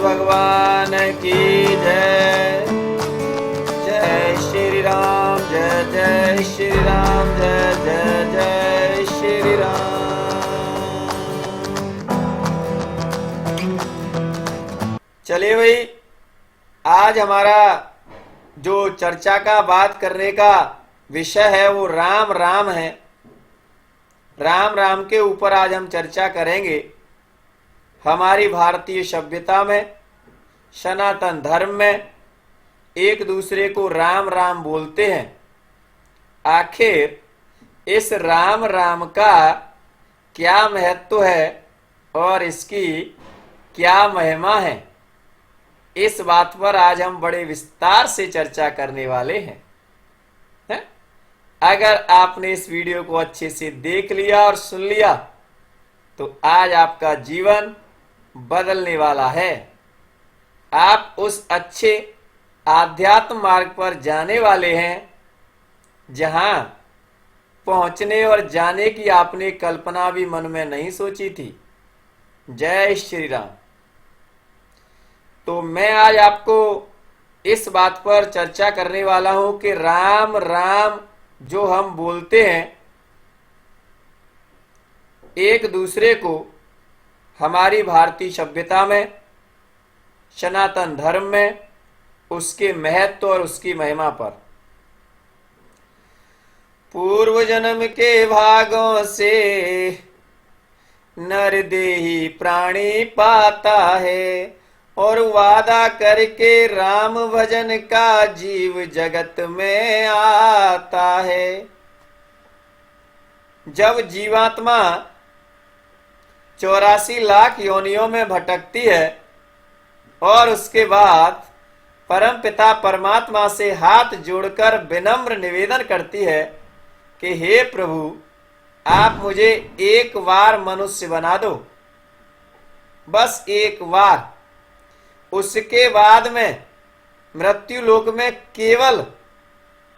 भगवान की जय। जय श्री राम, जय जय श्री राम, जय जय जय श्री राम। चलिए भाई, आज हमारा जो चर्चा का बात करने का विषय है वो राम राम है। राम राम के ऊपर आज हम चर्चा करेंगे। हमारी भारतीय सभ्यता में, सनातन धर्म में एक दूसरे को राम राम बोलते हैं। आखिर इस राम राम का क्या महत्व है और इसकी क्या महिमा है, इस बात पर आज हम बड़े विस्तार से चर्चा करने वाले हैं। अगर आपने इस वीडियो को अच्छे से देख लिया और सुन लिया तो आज आपका जीवन बदलने वाला है। आप उस अच्छे आध्यात्म मार्ग पर जाने वाले हैं जहां पहुंचने और जाने की आपने कल्पना भी मन में नहीं सोची थी। जय श्री राम। तो मैं आज आपको इस बात पर चर्चा करने वाला हूं कि राम राम जो हम बोलते हैं एक दूसरे को, हमारी भारतीय सभ्यता में, सनातन धर्म में, उसके महत्व और उसकी महिमा पर। पूर्व जन्म के भागों से नर देही प्राणी पाता है और वादा करके राम भजन का जीव जगत में आता है। जब जीवात्मा 84 लाख योनियों में भटकती है और उसके बाद परम पिता परमात्मा से हाथ जोड़कर विनम्र निवेदन करती है कि हे प्रभु, आप मुझे एक बार मनुष्य बना दो, बस एक बार। उसके बाद में मृत्यु लोक में केवल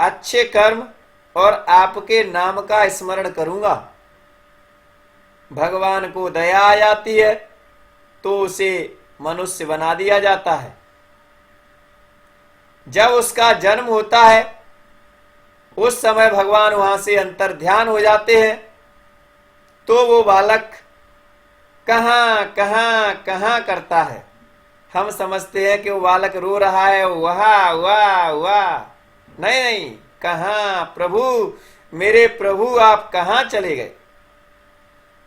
अच्छे कर्म और आपके नाम का स्मरण करूंगा। भगवान को दया आ जाती है तो उसे मनुष्य बना दिया जाता है। जब उसका जन्म होता है उस समय भगवान वहां से अंतर ध्यान हो जाते हैं तो वो बालक कहां कहां कहां करता है। हम समझते हैं कि वो बालक रो रहा है, वाह वाह वाह। नहीं नहीं, कहां प्रभु, मेरे प्रभु आप कहां चले गए।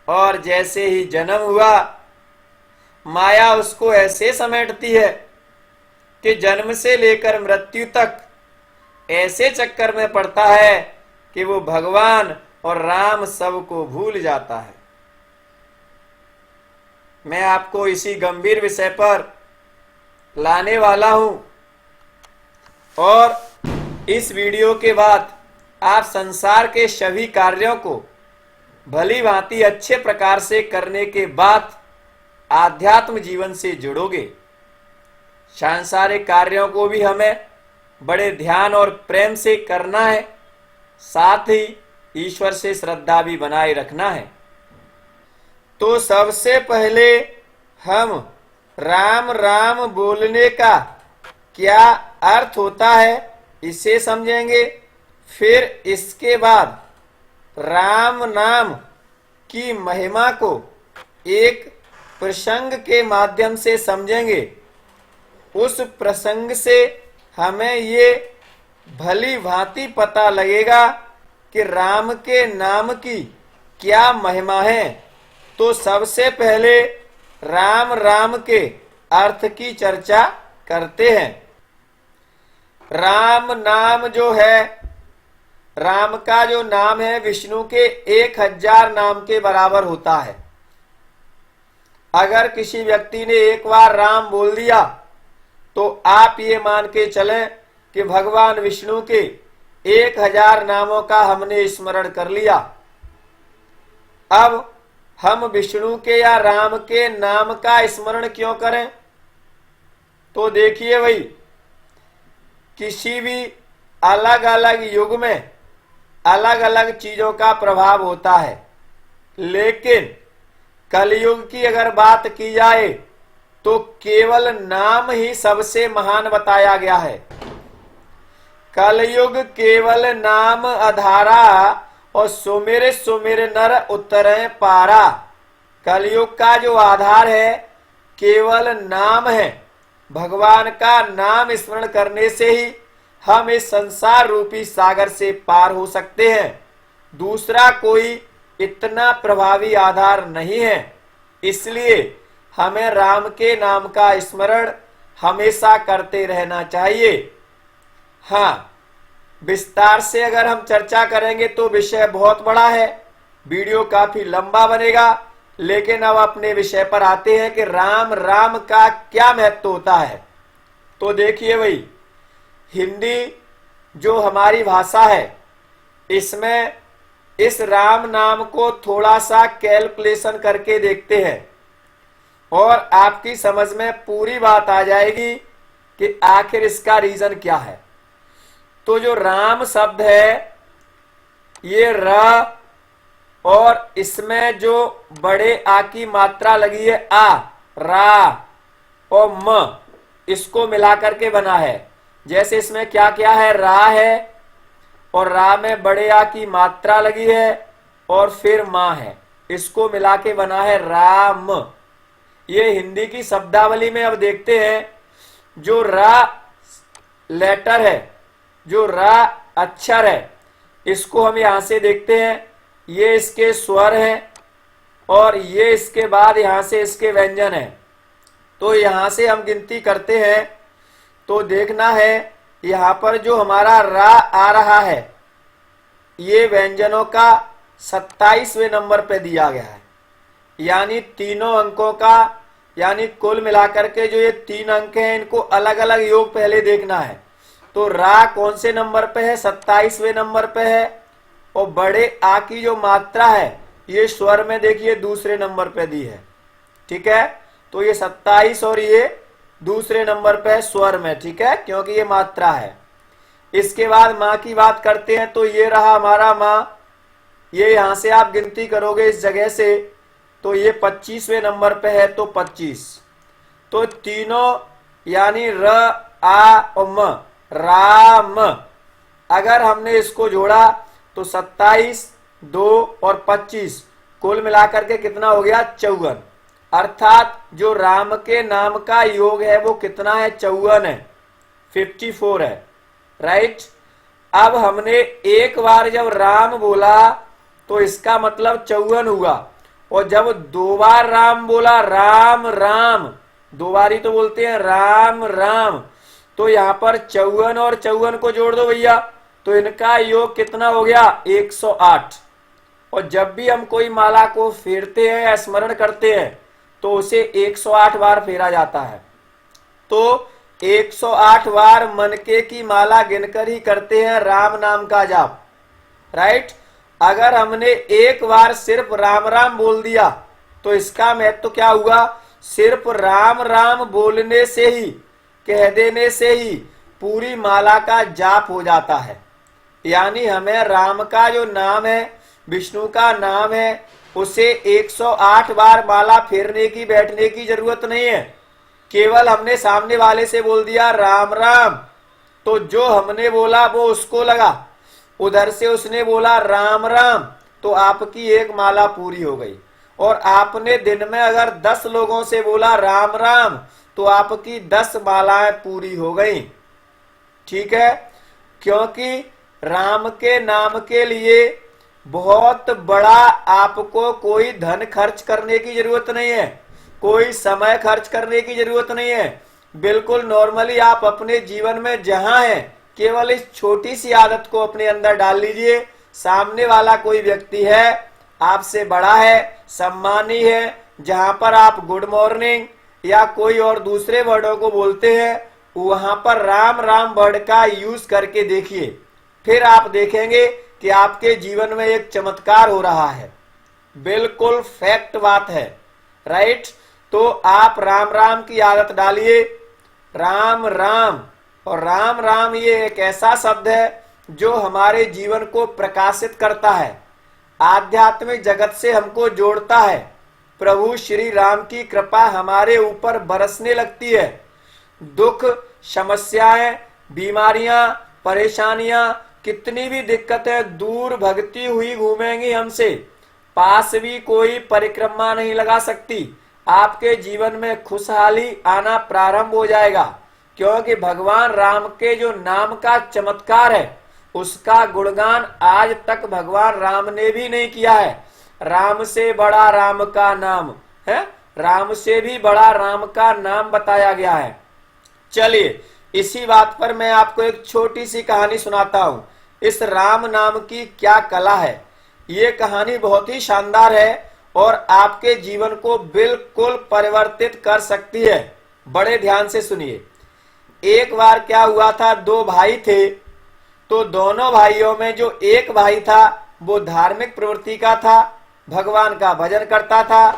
और जैसे ही जन्म हुआ माया उसको ऐसे समेटती है कि जन्म से लेकर मृत्यु तक ऐसे चक्कर में पड़ता है कि वो भगवान और राम सबको भूल जाता है। मैं आपको इसी गंभीर विषय पर लाने वाला हूं और इस वीडियो के बाद आप संसार के सभी कार्यों को भली भांति अच्छे प्रकार से करने के बाद आध्यात्म जीवन से जुड़ोगे। सांसारिक कार्यों को भी हमें बड़े ध्यान और प्रेम से करना है, साथ ही ईश्वर से श्रद्धा भी बनाए रखना है। तो सबसे पहले हम राम राम बोलने का क्या अर्थ होता है इसे समझेंगे। फिर इसके बाद राम नाम की महिमा को एक प्रसंग के माध्यम से समझेंगे। उस प्रसंग से हमें ये भली भांति पता लगेगा कि राम के नाम की क्या महिमा है। तो सबसे पहले राम राम के अर्थ की चर्चा करते हैं। राम नाम जो है, राम का जो नाम है विष्णु के 1000 नाम के बराबर होता है। अगर किसी व्यक्ति ने एक बार राम बोल दिया तो आप ये मान के चलें कि भगवान विष्णु के 1000 नामों का हमने स्मरण कर लिया। अब हम विष्णु के या राम के नाम का स्मरण क्यों करें? तो देखिए भाई, किसी भी अलग अलग युग में अलग अलग चीजों का प्रभाव होता है, लेकिन कलयुग की अगर बात की जाए तो केवल नाम ही सबसे महान बताया गया है। कलयुग केवल नाम आधारा और सुमिर सुमिर नर उतरे पारा। कलयुग का जो आधार है केवल नाम है। भगवान का नाम स्मरण करने से ही हम इस संसार रूपी सागर से पार हो सकते हैं। दूसरा कोई इतना प्रभावी आधार नहीं है। इसलिए हमें राम के नाम का स्मरण हमेशा करते रहना चाहिए। हाँ, विस्तार से अगर हम चर्चा करेंगे तो विषय बहुत बड़ा है, वीडियो काफी लंबा बनेगा। लेकिन अब अपने विषय पर आते हैं कि राम राम का क्या महत्व होता है। तो देखिए भाई, हिंदी जो हमारी भाषा है, इसमें इस राम नाम को थोड़ा सा कैलकुलेशन करके देखते हैं और आपकी समझ में पूरी बात आ जाएगी कि आखिर इसका रीजन क्या है। तो जो राम शब्द है, ये र और इसमें जो बड़े आ की मात्रा लगी है आ, रा और म, इसको मिलाकर के बना है। जैसे इसमें क्या क्या है, रा है और रा में बड़े आ की मात्रा लगी है और फिर मां है, इसको मिला के बना है राम। ये हिंदी की शब्दावली में अब देखते हैं, जो रा लेटर है, जो रा अक्षर है, इसको हम यहां से देखते हैं, ये इसके स्वर हैं और ये इसके बाद यहां से इसके व्यंजन है। तो यहां से हम गिनती करते हैं तो देखना है यहां पर जो हमारा रा आ रहा है, ये व्यंजनों का 27वें नंबर पे दिया गया है। यानी तीनों अंकों का, यानी कुल मिलाकर के जो ये 3 अंक हैं, इनको अलग अलग योग पहले देखना है। तो रा कौन से नंबर पे है, 27वें नंबर पे है। और बड़े आ की जो मात्रा है, ये स्वर में देखिए दूसरे नंबर पे दी है। ठीक है, तो ये 27 और ये दूसरे नंबर पे है स्वर में। ठीक है, क्योंकि ये मात्रा है। इसके बाद माँ की बात करते हैं, तो ये रहा हमारा माँ। ये यहां से आप गिनती करोगे इस जगह से तो ये 25वें नंबर पे है, तो 25। तो तीनों यानी र आ और म, राम, अगर हमने इसको जोड़ा तो 27, 2 और 25 कुल मिलाकर के कितना हो गया, 54। अर्थात जो राम के नाम का योग है वो कितना है, 54 है, 54 है। राइट। अब हमने एक बार जब राम बोला तो इसका मतलब 54 हुआ, और जब 2 बार राम बोला, राम राम, 2 बार ही तो बोलते हैं राम राम, तो यहां पर 54 और 54 को जोड़ दो भैया, तो इनका योग कितना हो गया, 108। और जब भी हम कोई माला को फेरते हैं या स्मरण करते हैं तो उसे 108 बार फेरा जाता है। तो 108 बार मनके की माला गिनकर ही करते हैं राम नाम का जाप। राइट। अगर हमने एक बार सिर्फ राम राम बोल दिया तो इसका महत्व तो क्या हुआ, सिर्फ राम राम बोलने से ही, कह देने से ही पूरी माला का जाप हो जाता है। यानी हमें राम का जो नाम है, विष्णु का नाम है, उसे 108 बार माला फेरने की, बैठने की जरूरत नहीं है। केवल हमने सामने वाले से बोल दिया राम राम, तो जो हमने बोला वो उसको लगा, उधर से उसने बोला राम राम, तो आपकी एक माला पूरी हो गई। और आपने दिन में अगर 10 लोगों से बोला राम राम तो आपकी 10 मालाएं पूरी हो गई। ठीक है, क्योंकि राम के नाम के लिए बहुत बड़ा आपको कोई धन खर्च करने की जरूरत नहीं है, कोई समय खर्च करने की जरूरत नहीं है। बिल्कुल नॉर्मली आप अपने जीवन में जहां हैं, केवल इस छोटी सी आदत को अपने अंदर डाल लीजिए। सामने वाला कोई व्यक्ति है, आपसे बड़ा है, सम्मानी है, जहां पर आप गुड मॉर्निंग या कोई और दूसरे वर्डों को बोलते हैं, वहां पर राम राम वर्ड का यूज करके देखिए। फिर आप देखेंगे कि आपके जीवन में एक चमत्कार हो रहा है। बिल्कुल फैक्ट बात है। राइट। तो आप राम राम की आदत डालिए, राम राम। और राम राम ये एक ऐसा शब्द है जो हमारे जीवन को प्रकाशित करता है, आध्यात्मिक जगत से हमको जोड़ता है, प्रभु श्री राम की कृपा हमारे ऊपर बरसने लगती है। दुख, समस्याएं, बीमारियां, परेशानियां, कितनी भी दिक्कतें दूर भगती हुई घूमेंगी हमसे, पास भी कोई परिक्रमा नहीं लगा सकती। आपके जीवन में खुशहाली आना प्रारंभ हो जाएगा, क्योंकि भगवान राम के जो नाम का चमत्कार है उसका गुणगान आज तक भगवान राम ने भी नहीं किया है। राम से बड़ा राम का नाम है, राम से भी बड़ा राम का नाम बताया गया है। चलिए, इसी बात पर मैं आपको एक छोटी सी कहानी सुनाता हूं। इस राम नाम की क्या कला है, ये कहानी बहुत ही शानदार है और आपके जीवन को बिल्कुल परिवर्तित कर सकती है। बड़े ध्यान से सुनिए। एक बार क्या हुआ था, दो भाई थे। तो दोनों भाइयों में जो एक भाई था वो धार्मिक प्रवृत्ति का था, भगवान का भजन करता था,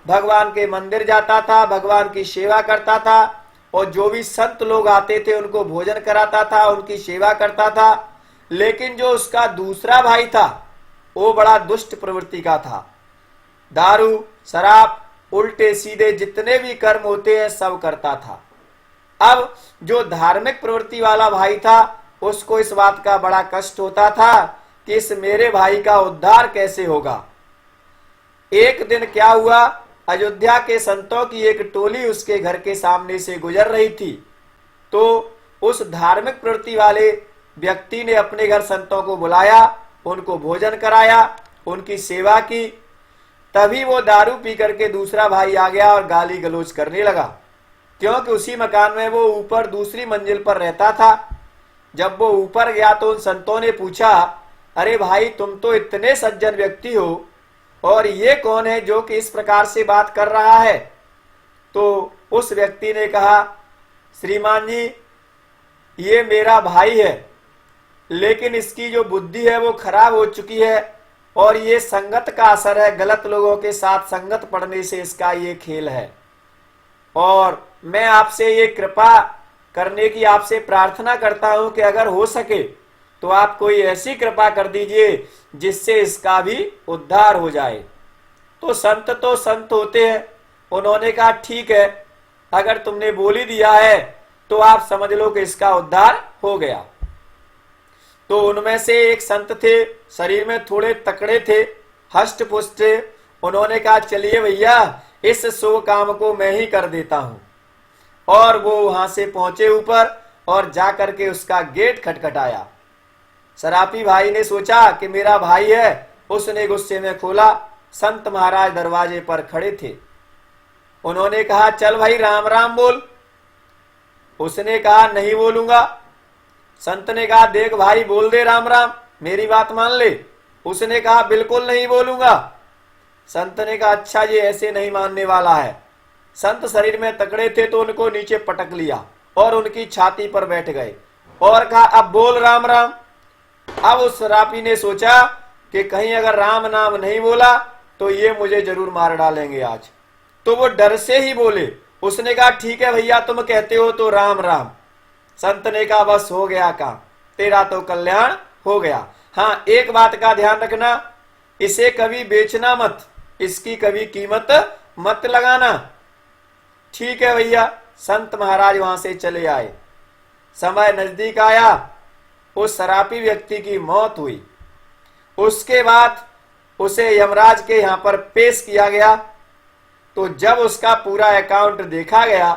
भगवान के मंदिर जाता था, भगवान की सेवा करता था और जो भी संत लोग आते थे उनको भोजन कराता था, उनकी सेवा करता था। लेकिन जो उसका दूसरा भाई था वो बड़ा दुष्ट प्रवृत्ति का था। दारू, शराब, उल्टे सीधे जितने भी कर्म होते हैं सब करता था। अब जो धार्मिक प्रवृत्ति वाला भाई था उसको इस बात का बड़ा कष्ट होता था कि इस मेरे भाई का उद्धार कैसे होगा। एक दिन क्या हुआ, अयोध्या के संतों की एक टोली उसके घर के सामने से गुजर रही थी। तो उस धार्मिक प्रवृत्ति वाले व्यक्ति ने अपने घर संतों को बुलाया, उनको भोजन कराया, उनकी सेवा की। तभी वो दारू पी करके दूसरा भाई आ गया और गाली गलौज करने लगा, क्योंकि उसी मकान में वो ऊपर दूसरी मंजिल पर रहता था। जब वो ऊपर गया तो उन संतों ने पूछा, अरे भाई, तुम तो इतने सज्जन व्यक्ति हो और ये कौन है जो कि इस प्रकार से बात कर रहा है। तो उस व्यक्ति ने कहा, श्रीमान जी, ये मेरा भाई है, लेकिन इसकी जो बुद्धि है वो खराब हो चुकी है और ये संगत का असर है, गलत लोगों के साथ संगत पड़ने से इसका ये खेल है। और मैं आपसे ये कृपा करने की आपसे प्रार्थना करता हूं कि अगर हो सके तो आप कोई ऐसी कृपा कर दीजिए जिससे इसका भी उद्धार हो जाए। तो संत होते हैं। उन्होंने कहा, ठीक है, अगर तुमने बोल ही दिया है तो आप समझ लो कि इसका उद्धार हो गया। तो उनमें से एक संत थे, शरीर में थोड़े तकड़े थे, हष्ट पुष्ट थे। उन्होंने कहा, चलिए भैया, इस शुभ काम को मैं ही कर देता हूं। और वो वहां से पहुंचे ऊपर और जाकर के उसका गेट खटखटाया। शराबी भाई ने सोचा कि मेरा भाई है, उसने गुस्से में खोला। संत महाराज दरवाजे पर खड़े थे। उन्होंने कहा, चल भाई राम राम बोल। उसने कहा, नहीं बोलूंगा। संत ने कहा, देख भाई, बोल दे राम राम, मेरी बात मान ले। उसने कहा, बिल्कुल नहीं बोलूंगा। संत ने कहा, अच्छा, ये ऐसे नहीं मानने वाला है। संत शरीर में तकड़े थे तो उनको नीचे पटक लिया और उनकी छाती पर बैठ गए और कहा, अब बोल राम राम। अब उस शराबी ने सोचा कि कहीं अगर राम नाम नहीं बोला तो ये मुझे जरूर मार डालेंगे आज। तो वो डर से ही बोले। उसने कहा, ठीक है भैया, तुम कहते हो तो राम राम। संत ने कहा, बस हो गया काम, तेरा तो कल्याण हो गया। हाँ, एक बात का ध्यान रखना, इसे कभी बेचना मत, इसकी कभी कीमत मत लगाना। ठीक है भैया। संत महाराज वहां से चले आए। समय नजदीक आया, उस शराबी व्यक्ति की मौत हुई। उसके बाद उसे यमराज के यहां पर पेश किया गया। तो जब उसका पूरा अकाउंट देखा गया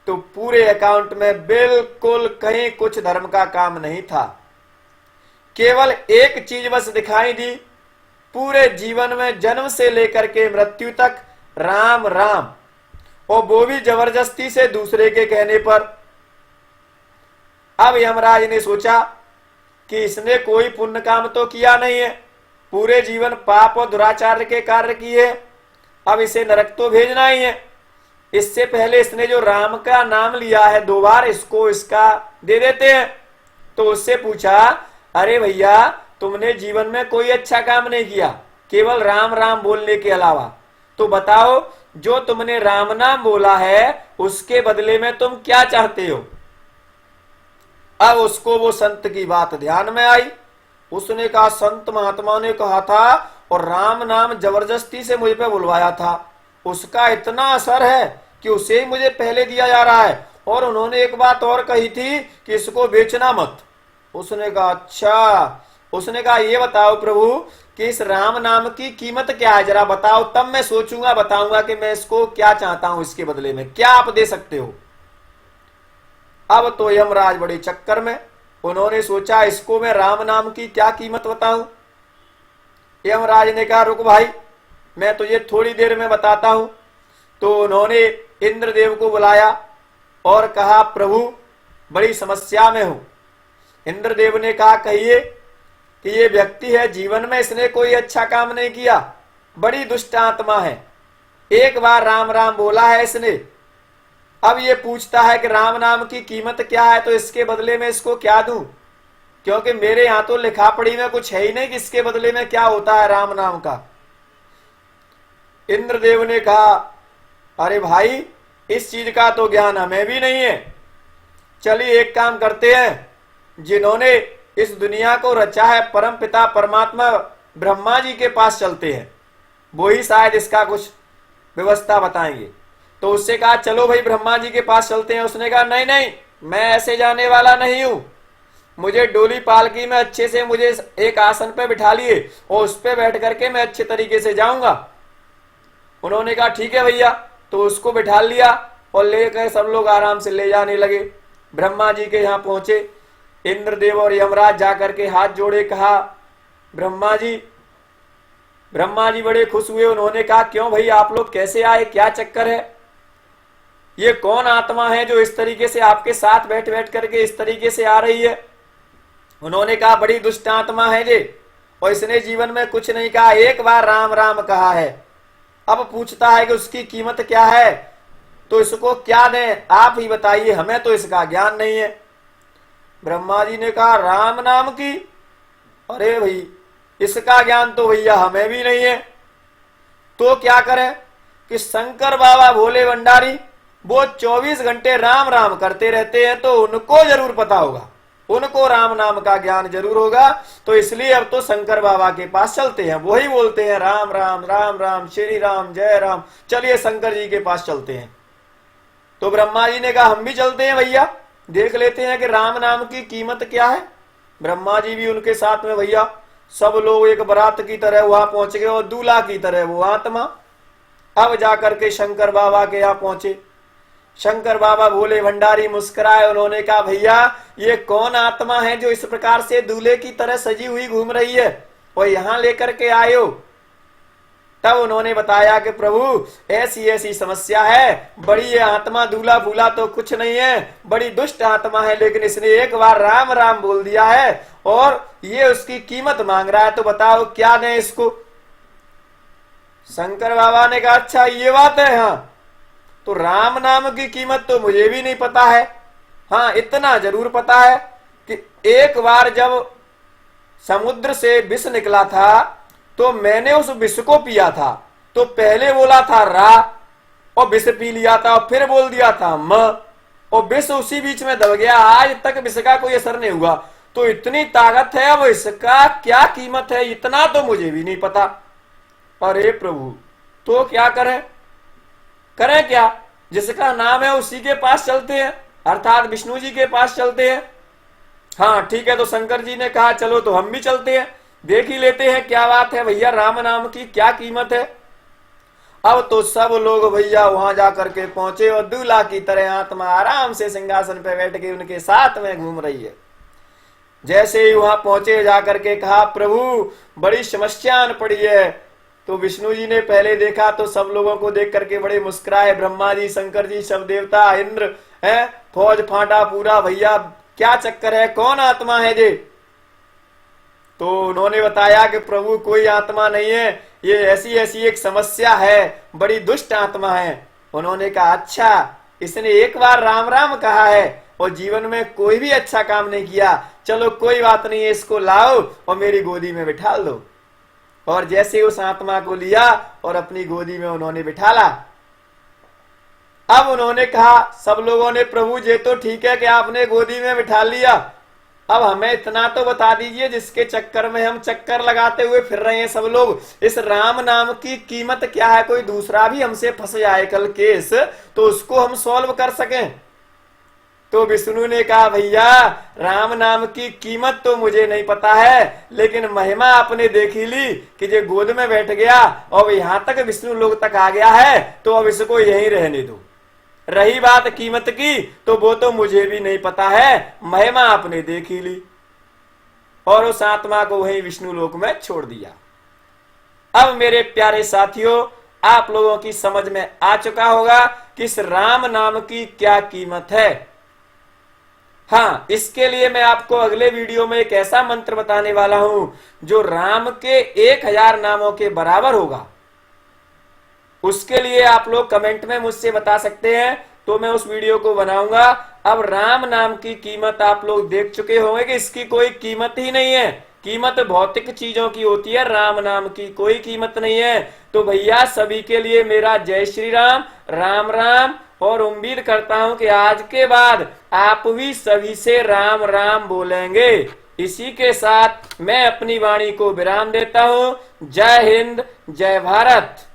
तो पूरे अकाउंट में बिल्कुल कहीं कुछ धर्म का काम नहीं था। केवल एक चीज बस दिखाई दी, पूरे जीवन में जन्म से लेकर के मृत्यु तक राम राम, और वो भी जबरदस्ती से दूसरे के कहने पर। अब यमराज ने सोचा कि इसने कोई पुण्य काम तो किया नहीं है, पूरे जीवन पाप और दुराचार के कार्य किए, अब इसे नरक तो भेजना ही है। इससे पहले इसने जो राम का नाम लिया है 2 बार, इसको इसका दे देते हैं। तो उससे पूछा, अरे भैया, तुमने जीवन में कोई अच्छा काम नहीं किया, केवल राम राम बोलने के अलावा, तो बताओ जो तुमने राम नाम बोला है उसके बदले में तुम क्या चाहते हो। अब उसको वो संत की बात ध्यान में आई। उसने कहा, संत महात्मा ने कहा था और राम नाम जबरदस्ती से मुझ पे बुलवाया था, उसका इतना असर है कि उसे ही मुझे पहले दिया जा रहा है। और उन्होंने एक बात और कही थी कि इसको बेचना मत। उसने कहा अच्छा। उसने कहा ये बताओ प्रभु कि इस राम नाम की कीमत क्या है, जरा बताओ, तब मैं सोचूंगा, बताऊंगा कि मैं इसको क्या चाहता हूं, इसके बदले में क्या आप दे सकते हो। अब तो यमराज बड़े चक्कर में। उन्होंने सोचा इसको मैं राम नाम की क्या कीमत बताऊं। यमराज ने कहा रुक भाई, मैं तुझे थोड़ी देर में बताता हूं। तो उन्होंने इंद्रदेव को बुलाया और कहा प्रभु बड़ी समस्या में हूं। इंद्रदेव ने कहा कहिए। कि ये व्यक्ति है, जीवन में इसने कोई अच्छा काम नहीं किया, बड़ी दुष्ट आत्मा है, एक बार राम राम बोला है इसने। अब ये पूछता है कि राम नाम की कीमत क्या है, तो इसके बदले में इसको क्या दूं, क्योंकि मेरे यहां तो लिखा पढ़ी में कुछ है ही नहीं कि इसके बदले में क्या होता है राम नाम का। इंद्रदेव ने कहा अरे भाई, इस चीज का तो ज्ञान हमें भी नहीं है। चलिए एक काम करते हैं, जिन्होंने इस दुनिया को रचा है परम पिता परमात्मा ब्रह्मा जी के पास चलते हैं, वो ही शायद इसका कुछ व्यवस्था बताएंगे। तो उससे कहा चलो भाई ब्रह्मा जी के पास चलते हैं। उसने कहा नहीं नहीं, मैं ऐसे जाने वाला नहीं हूं, मुझे डोली पालकी में अच्छे से मुझे एक आसन पे बिठा लिए और उस पे बैठ करके मैं अच्छे तरीके से जाऊंगा। उन्होंने कहा ठीक है भैया। तो उसको बिठा लिया और लेकर सब लोग आराम से ले जाने लगे। ब्रह्मा जी के यहाँ पहुंचे। इंद्रदेव और यमराज जाकर के हाथ जोड़े, कहा ब्रह्मा जी बड़े खुश हुए। उन्होंने कहा क्यों भाई आप लोग कैसे आए, क्या चक्कर है, ये कौन आत्मा है जो इस तरीके से आपके साथ बैठ बैठ करके इस तरीके से आ रही है। उन्होंने कहा बड़ी दुष्ट आत्मा है ये, और इसने जीवन में कुछ नहीं कहा, एक बार राम राम कहा है। अब पूछता है कि उसकी कीमत क्या है, तो इसको क्या दें आप ही बताइए, हमें तो इसका ज्ञान नहीं है। ब्रह्मा जी ने कहा राम नाम की, अरे भाई इसका ज्ञान तो भैया हमें भी नहीं है। तो क्या करें कि शंकर बाबा भोले भंडारी वो 24 घंटे राम राम करते रहते हैं, तो उनको जरूर पता होगा, उनको राम नाम का ज्ञान जरूर होगा। तो इसलिए अब तो शंकर बाबा के पास चलते हैं, वही बोलते हैं राम राम राम राम श्री राम जय राम। चलिए शंकर जी के पास चलते हैं। तो ब्रह्मा जी ने कहा हम भी चलते हैं भैया, देख लेते हैं कि राम नाम की कीमत क्या है। ब्रह्मा जी भी उनके साथ में भैया, सब लोग एक बारात की तरह वहां पहुंच गए और दूल्हा की तरह वो आत्मा। अब जाकर के शंकर बाबा के यहाँ पहुंचे। शंकर बाबा भोले भंडारी मुस्कुराए। उन्होंने कहा भैया ये कौन आत्मा है जो इस प्रकार से दूल्हे की तरह सजी हुई घूम रही है और यहां लेकर के आए हो। तब उन्होंने बताया कि प्रभु ऐसी ऐसी समस्या है, बड़ी ये आत्मा दूल्हा फूला तो कुछ नहीं है, बड़ी दुष्ट आत्मा है, लेकिन इसने एक बार राम राम बोल दिया है और ये उसकी कीमत मांग रहा है, तो बताओ क्या दें इसको। शंकर बाबा ने कहा अच्छा ये बात है, हाँ तो राम नाम की कीमत तो मुझे भी नहीं पता है, हाँ इतना जरूर पता है कि एक बार जब समुद्र से विष निकला था तो मैंने उस विष को पिया था। तो पहले बोला था रा और विष पी लिया था और फिर बोल दिया था म और विष उसी बीच में दब गया, आज तक विष का कोई असर नहीं हुआ। तो इतनी ताकत है, अब इसका क्या कीमत है इतना तो मुझे भी नहीं पता। अरे प्रभु तो क्या करें, करें क्या, जिसका नाम है उसी के पास चलते हैं, अर्थात विष्णु जी के पास चलते हैं। हाँ ठीक है। तो शंकर जी ने कहा चलो तो हम भी चलते हैं, देख ही लेते हैं क्या बात है भैया, राम नाम की क्या कीमत है। अब तो सब लोग भैया वहां जाकर के पहुंचे और दूल्हा की तरह आत्मा आराम से सिंहासन पे बैठ के उनके साथ में घूम रही है। जैसे ही वहां पहुंचे जाकर के कहा प्रभु बड़ी समस्या पड़ी है। तो विष्णु जी ने पहले देखा तो सब लोगों को देख करके बड़े मुस्कुराए, ब्रह्मा जी शंकर जी सब देवता इंद्र है, फौज फाटा पूरा, भैया क्या चक्कर है, कौन आत्मा है ये। तो उन्होंने बताया कि प्रभु कोई आत्मा नहीं है, ये ऐसी ऐसी एक समस्या है, बड़ी दुष्ट आत्मा है। उन्होंने कहा अच्छा इसने एक बार राम राम कहा है और जीवन में कोई भी अच्छा काम नहीं किया, चलो कोई बात नहीं है, इसको लाओ और मेरी गोदी में बिठा दो। और जैसे उस आत्मा को लिया और अपनी गोदी में उन्होंने बिठाला। अब उन्होंने कहा सब लोगों ने प्रभु ये तो ठीक है कि आपने गोदी में बिठा लिया, अब हमें इतना तो बता दीजिए जिसके चक्कर में हम चक्कर लगाते हुए फिर रहे हैं सब लोग। इस राम नाम की कीमत क्या है? कोई दूसरा भी हमसे फंस जाए कल केस तो उसको हम सॉल्व कर सकें। तो विष्णु ने कहा भैया राम नाम की कीमत तो मुझे नहीं पता है, लेकिन महिमा आपने देखी ली कि जो गोद में बैठ गया और यहां तक विष्णु लोग तक आ गया है, तो अब इसको यहीं रहने दो। रही बात कीमत की तो वो तो मुझे भी नहीं पता है, महिमा आपने देख ही ली। और उस आत्मा को वहीं विष्णु लोक में छोड़ दिया। अब मेरे प्यारे साथियों, आप लोगों की समझ में आ चुका होगा कि इस राम नाम की क्या कीमत है। हाँ, इसके लिए मैं आपको अगले वीडियो में एक ऐसा मंत्र बताने वाला हूं जो राम के 1000 नामों के बराबर होगा। उसके लिए आप लोग कमेंट में मुझसे बता सकते हैं, तो मैं उस वीडियो को बनाऊंगा। अब राम नाम की कीमत आप लोग देख चुके होंगे कि इसकी कोई कीमत ही नहीं है। कीमत भौतिक चीजों की होती है, राम नाम की कोई कीमत नहीं है। तो भैया सभी के लिए मेरा जय श्री राम, राम राम। और उम्मीद करता हूं कि आज के बाद आप भी सभी से राम राम बोलेंगे। इसी के साथ मैं अपनी वाणी को विराम देता हूं। जय हिंद, जय भारत।